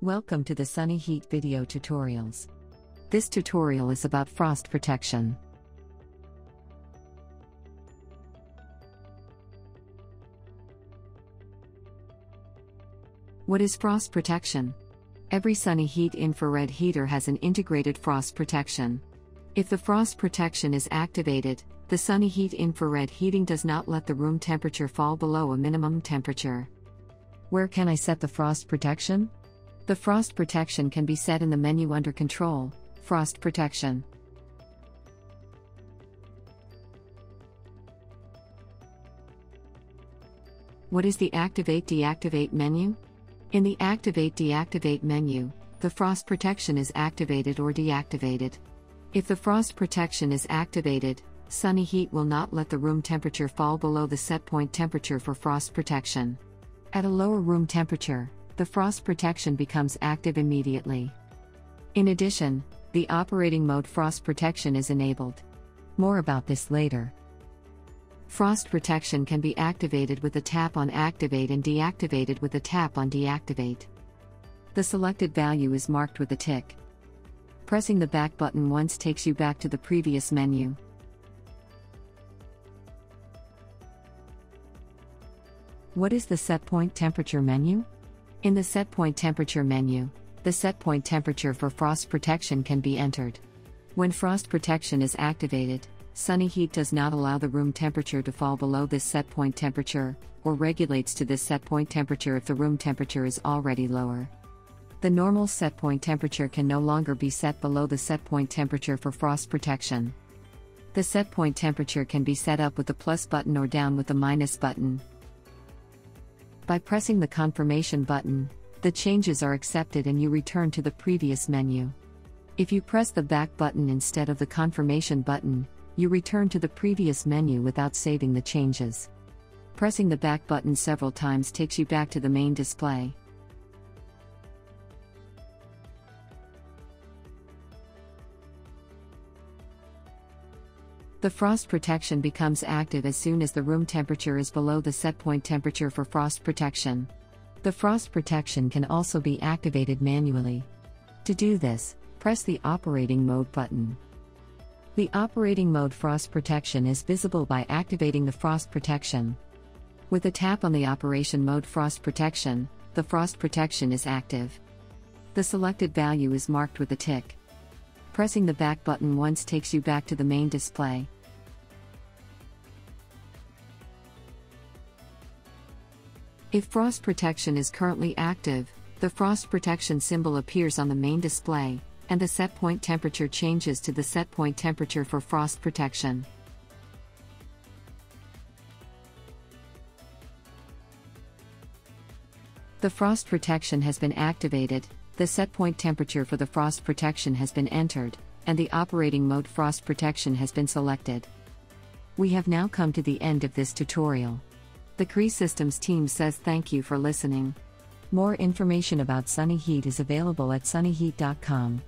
Welcome to the SUNNYHEAT video tutorials. This tutorial is about frost protection. What is frost protection? Every SUNNYHEAT infrared heater has an integrated frost protection. If the frost protection is activated, the SUNNYHEAT infrared heating does not let the room temperature fall below a minimum temperature. Where can I set the frost protection? The frost protection can be set in the menu under Control, Frost Protection. What is the Activate-Deactivate menu? In the Activate-Deactivate menu, the frost protection is activated or deactivated. If the frost protection is activated, SUNNYHEAT will not let the room temperature fall below the set point temperature for frost protection. At a lower room temperature, the frost protection becomes active immediately. In addition, the operating mode frost protection is enabled. More about this later. Frost protection can be activated with a tap on Activate and deactivated with a tap on Deactivate. The selected value is marked with a tick. Pressing the back button once takes you back to the previous menu. What is the set point temperature menu? In the set point temperature menu, the set point temperature for frost protection can be entered. When frost protection is activated, SUNNYHEAT does not allow the room temperature to fall below this set point temperature, or regulates to this set point temperature if the room temperature is already lower. The normal set point temperature can no longer be set below the set point temperature for frost protection. The set point temperature can be set up with the plus button or down with the minus button. By pressing the confirmation button, the changes are accepted and you return to the previous menu. If you press the back button instead of the confirmation button, you return to the previous menu without saving the changes. Pressing the back button several times takes you back to the main display. The frost protection becomes active as soon as the room temperature is below the set point temperature for frost protection. The frost protection can also be activated manually. To do this, press the operating mode button. The operating mode frost protection is visible by activating the frost protection. With a tap on the operation mode frost protection, the frost protection is active. The selected value is marked with a tick. Pressing the back button once takes you back to the main display. If frost protection is currently active, the frost protection symbol appears on the main display, and the set point temperature changes to the set point temperature for frost protection. The frost protection has been activated, the set point temperature for the frost protection has been entered, and the operating mode frost protection has been selected. We have now come to the end of this tutorial. The Cree Systems team says thank you for listening. More information about SUNNYHEAT is available at sunnyheat.com.